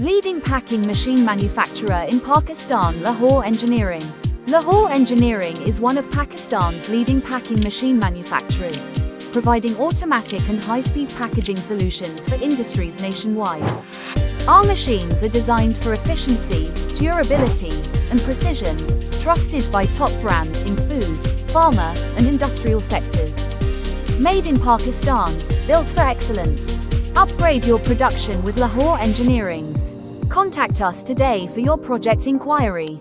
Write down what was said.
Leading packing machine manufacturer in Pakistan, Lahore Engineering. Lahore Engineering is one of Pakistan's leading packing machine manufacturers, providing automatic and high-speed packaging solutions for industries nationwide. Our machines are designed for efficiency, durability, and precision, trusted by top brands in food, pharma, and industrial sectors. Made in Pakistan, built for excellence. Upgrade your production with Lahore Engineering. Contact us today for your project inquiry.